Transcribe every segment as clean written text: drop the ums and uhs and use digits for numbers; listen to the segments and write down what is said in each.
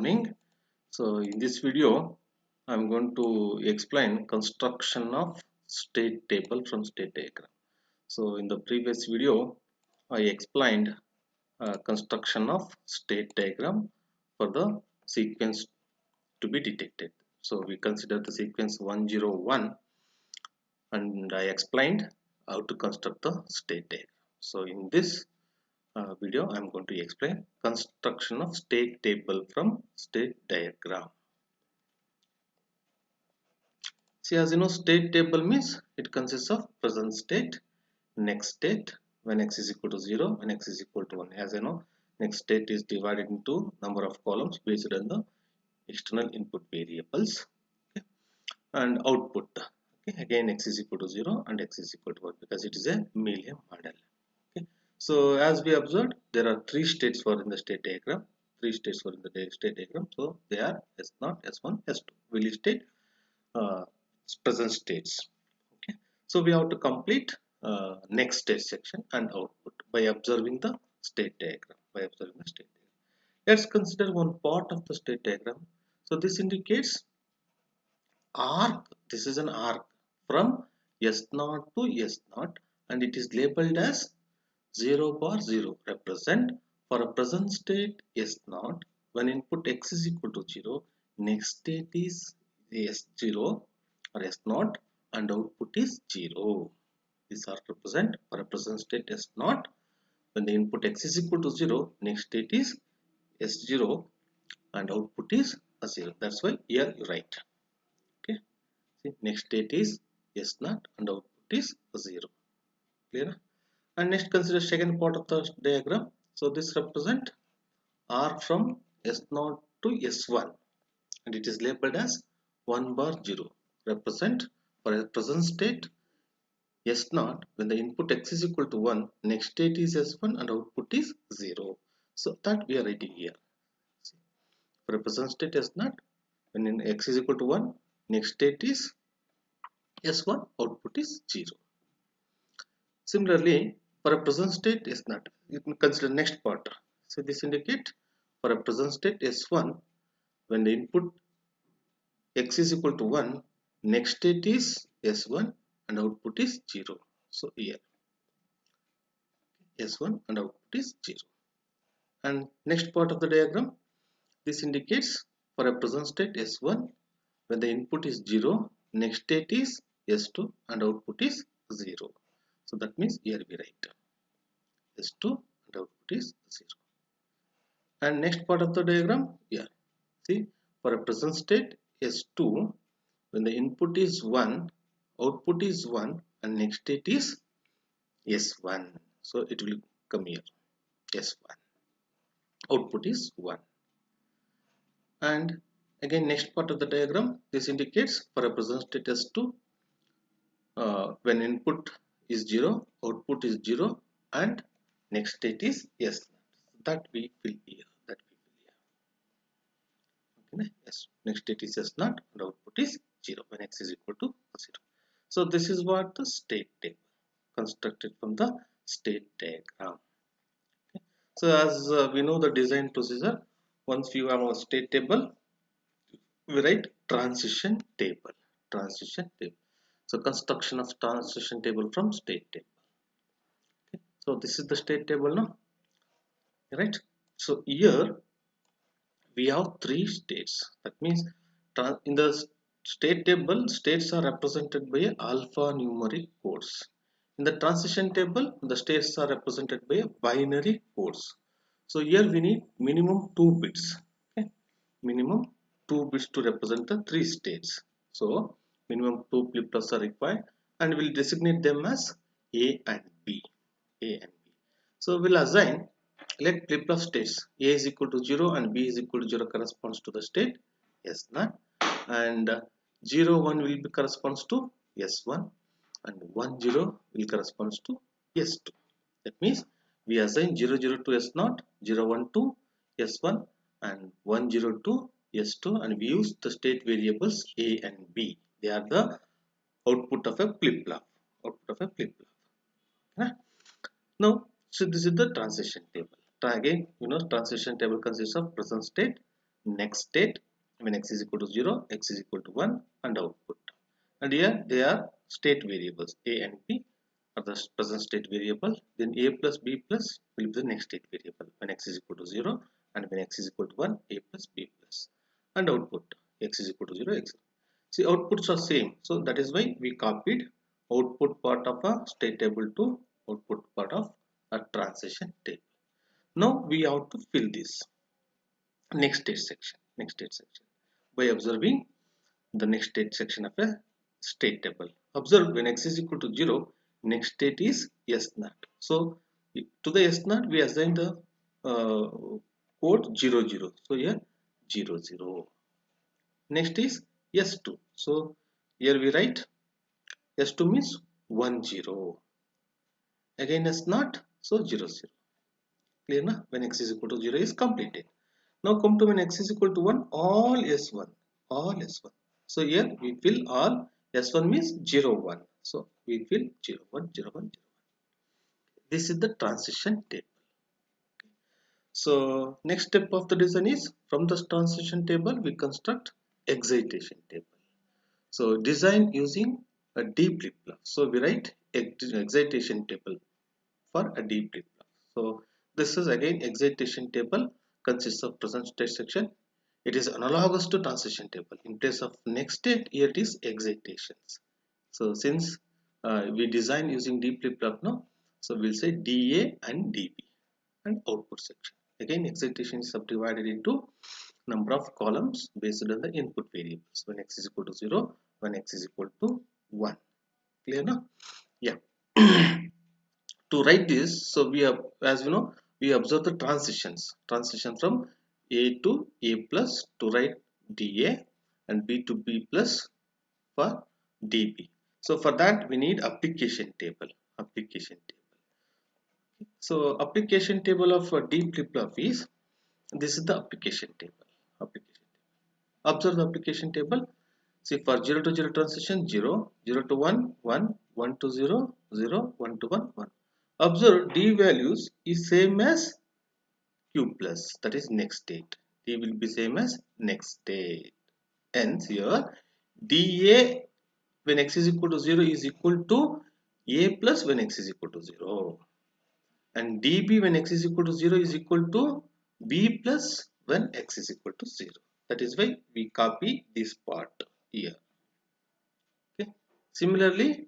morning. So in this video I'm going to explain construction of state table from state diagram. So in the previous video I explained construction of state diagram for the sequence to be detected. So we consider the sequence 101 and I explained how to construct the state diagram. So in this video I'm going to explain construction of state table from state diagram. See, as you know, state table means it consists of present state, next state when x is equal to 0, when x is equal to 1. As you know, next state is divided into number of columns based on the external input variables, okay, and output. Okay, again x is equal to 0 and x is equal to 1 because it is a Millian model. Okay. So as we observed, there are three states for in the state diagram. Three states for in the state diagram. So they are S0, S1, S2. We'll state uh, present states. Okay. So we have to complete next state section and output by observing the state diagram. Let's consider one part of the state diagram. So this indicates arc. This is an arc from S0 to S0 and it is labeled as 0 bar 0 represent for a present state S0 when input x is equal to 0, next state is S0 or S0 and output is 0. These are represent for a present state S0 when the input x is equal to 0, next state is S0 and output is a 0. That's why here you write. Okay. See, next state is S0 and output is 0. Clear? And next consider second part of the diagram. So this represent arc from S0 to S1 and it is labeled as 1 bar 0 represent for a present state S0 when the input x is equal to 1, next state is S1 and output is 0. So that we are writing here. For a present state S0 when in x is equal to 1, next state is S1, output is 0. Similarly, for a present state S0, you can consider next part. So this indicate for a present state S1 when the input x is equal to 1, next state is S1 and output is 0. So here S1 and output is 0. And next part of the diagram, this indicates for a present state S1 when the input is 0, next state is S2 and output is 0. So that means here we write S2 and output is 0. And next part of the diagram, here see for a present state S2 when the input is 1, output is 1 and next state is S1. So it will come here S1, output is 1. And again next part of the diagram, this indicates for a present state S2 when input is 0, output is 0 and next state is S0. That we fill here. Okay, yes. Next state is S0 and output is 0 when x is equal to 0. So this is what the state table constructed from the state diagram. Okay. So as we know the design procedure, once you have a state table, we write transition table. Transition table. So construction of transition table from state table. Okay. So this is the state table now, right? So here we have three states. That means in the state table, states are represented by alphanumeric codes. In the transition table, the states are represented by binary codes. So here we need minimum 2 bits. Okay? Minimum 2 bits to represent the three states. So minimum 2 flip-flops are required and we'll designate them as A and B. A and B. So we'll assign, let flip-flop states A is equal to 0 and B is equal to 0 corresponds to the state S0 and 0 1 will be corresponds to S1 and 1 0 will corresponds to S2. That means we assign 0 0 to S0, 0 1 to S1 and 1 0 to S2 and we use the state variables A and B. They are the output of a flip-flop. Right? Now, so this is the transition table. Again, you know, transition table consists of present state, next state when x is equal to 0, x is equal to 1, and output. And here they are state variables. A and B are the present state variable. Then a plus b plus will be the next state variable when x is equal to 0, and when x is equal to 1, a plus b plus, and output x is equal to 0, x. See, outputs are same, so that is why we copied output part of a state table to output part of a transition table. Now we have to fill this next state section by observing the next state section of a state table. Observe when x is equal to 0, next state is s naught. So to the s naught we assign the code 0 0. So here 0 0. Next is s2. So here we write s2 means 1 0. Again s naught, so 0 0. Clear na? When x is equal to 0 is completed. Now come to when x is equal to 1, all s1, all s1. So here we fill all s1 means 0 1. So we fill 0 1 0 1 0 1. This is the transition table. So next step of the design is from the transition table we construct excitation table. So design using a D flip-flop. So we write excitation table for a D flip-flop. So this is again excitation table consists of present state section. It is analogous to transition table. In place of next state, here it is excitations. So since we design using D flip-flop now, so we'll say DA and DB and output section. Again, excitation is subdivided into number of columns based on the input variables. When x is equal to 0, when x is equal to 1. Clear now? Yeah. To write this, so we have, as you know, we observe the transition from a to a plus to write dA and b to b plus for db. So for that we need application table. So application table of D flip-flop is, this is the application table. Observe the application table. See, for 0 to 0 transition 0, 0 to 1 1, 1 to 0 0, 1 to 1 1. Observe D values is same as Q plus, that is next state. D will be same as next state. Hence here dA when x is equal to 0 is equal to a plus when x is equal to 0, and dB when x is equal to 0 is equal to b plus when x is equal to 0. That is why we copy this part here. Okay. Similarly,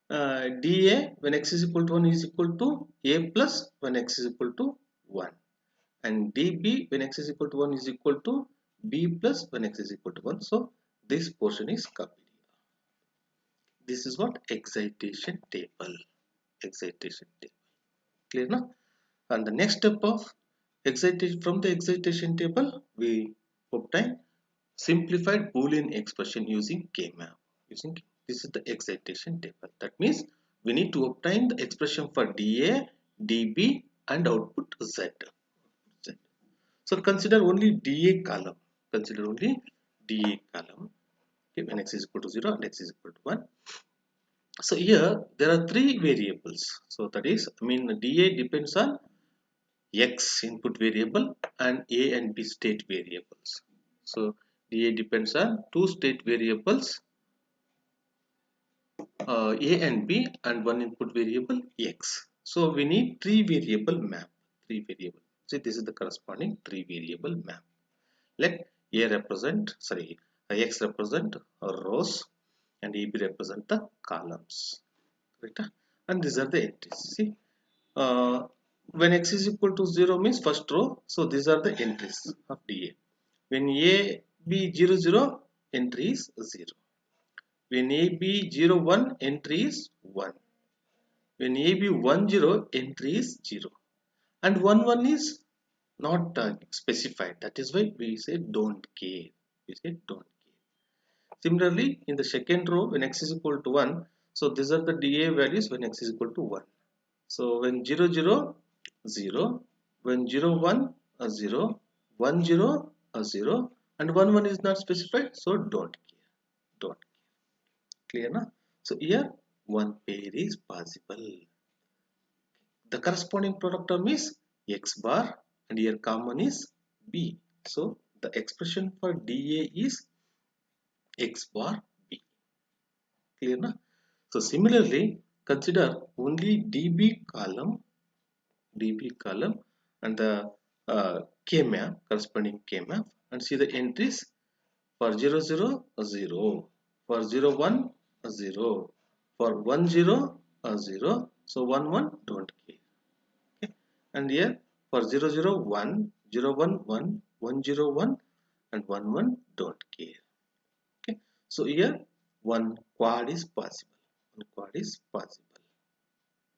dA when x is equal to 1 is equal to a plus when x is equal to 1, and dB when x is equal to 1 is equal to b plus when x is equal to 1. So this portion is copied. This is what excitation table. Clear now? And the next step of excitation, from the excitation table we obtain simplified Boolean expression using K-map. This is the excitation table. That means we need to obtain the expression for dA, dB, and output Z. So consider only dA column. Okay, when x is equal to 0 and x is equal to 1. So here there are three variables. So that is, dA depends on x input variable and a and b state variables. So dA depends on two state variables, a and b, and one input variable x. So we need three variable map. See, this is the corresponding three variable map. Let a represent, x represent rows and eb represent the columns. Right? And these are the entries. See, when x is equal to 0 means first row. So these are the entries of dA. When a b 0 0, entry is 0. When a b 0 1, entry is 1. When a b 1 0, entry is 0. And 1 1 is not specified. That is why we say don't care. Similarly, in the second row, when x is equal to 1, so these are the dA values when x is equal to 1. So when 0 0 0, when 0 1 0, 1 0 0, and 1 1 is not specified, so don't care. Clear na? So here one pair is possible. The corresponding product term is x bar, and here common is b. So the expression for dA is x bar b. Clear na? So similarly, consider only DB column and the K map, corresponding K map, and see the entries for 0 0 0, for 0 1 0, for 1 0 0, so 1 1 don't care. Okay. And here for 0 0 1, 0 1 1, 1 0 1, and 1 1 don't care. Okay. So here one quad is possible. One quad is possible.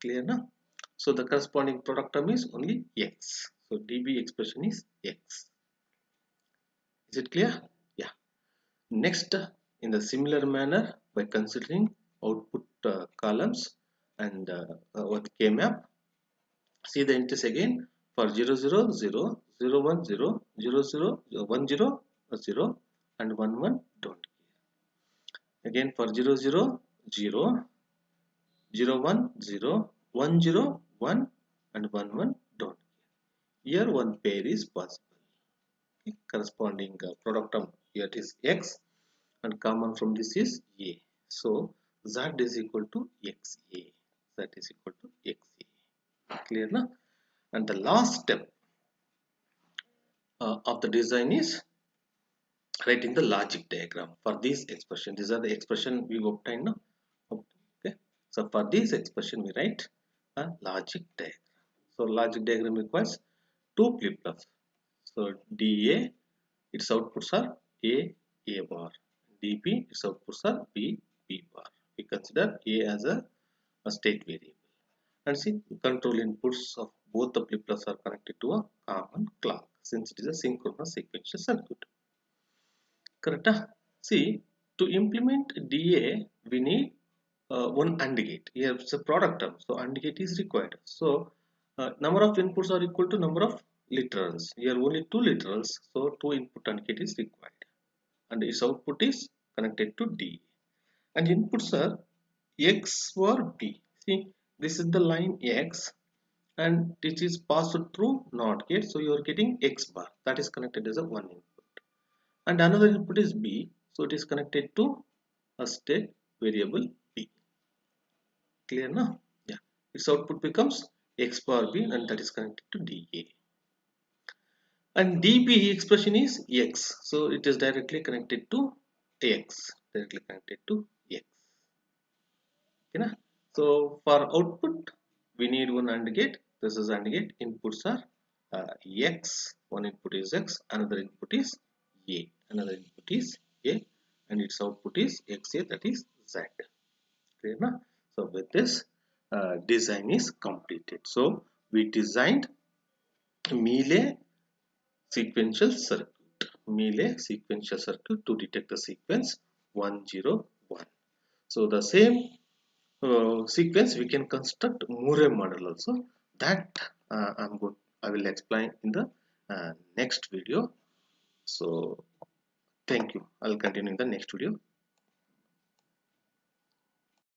Clear now? So the corresponding product term is only x. So dB expression is x. Is it clear? Yeah. Next, in the similar manner, by considering output columns and with K map, see the entries again for 0 0 0, 0 1 0, 0 0, 1 0 0, and 1 1 don't care. Again for 0 0 0, 0 1 0, 1 0 1, and 1 1 don't care. Here one pair is possible. Okay. Corresponding product term here it is x, and common from this is a. So z is equal to xa. Z is equal to xa. Clear na? And the last step of the design is writing the logic diagram for this expression. These are the expression we obtained now. Okay. So for this expression we write a logic diagram. So logic diagram requires two flip-flops. So DA, its outputs are A bar. DB, its outputs are B bar. We consider A as a state variable. And see, control inputs of both the flip-flops are connected to a common clock since it is a synchronous sequential circuit. Correct? See, to implement DA, we need one AND gate. Here it's a product term, so AND gate is required. So number of inputs are equal to number of literals. Here only two literals, so two input AND gate is required, and its output is connected to D. And inputs are X or B. See, this is the line X, and it is passed through NOT gate, so you are getting X bar that is connected as a one input. And another input is B, so it is connected to a state variable B. Clear now? Yeah. Its output becomes X bar B, and that is connected to DA. And DB expression is X, so it is directly connected to X. Directly connected to X. Okay, na? So for output, we need one AND gate. This is AND gate. Inputs are X. One input is X. Another input is A. Another input is A, and its output is XA. That is Z. Clear na? So with this, design is completed. So we designed Mealy sequential circuit. Mealy sequential circuit to detect the sequence 101. So the same sequence we can construct Murray model also. That I will explain in the next video. So thank you. I'll continue in the next video.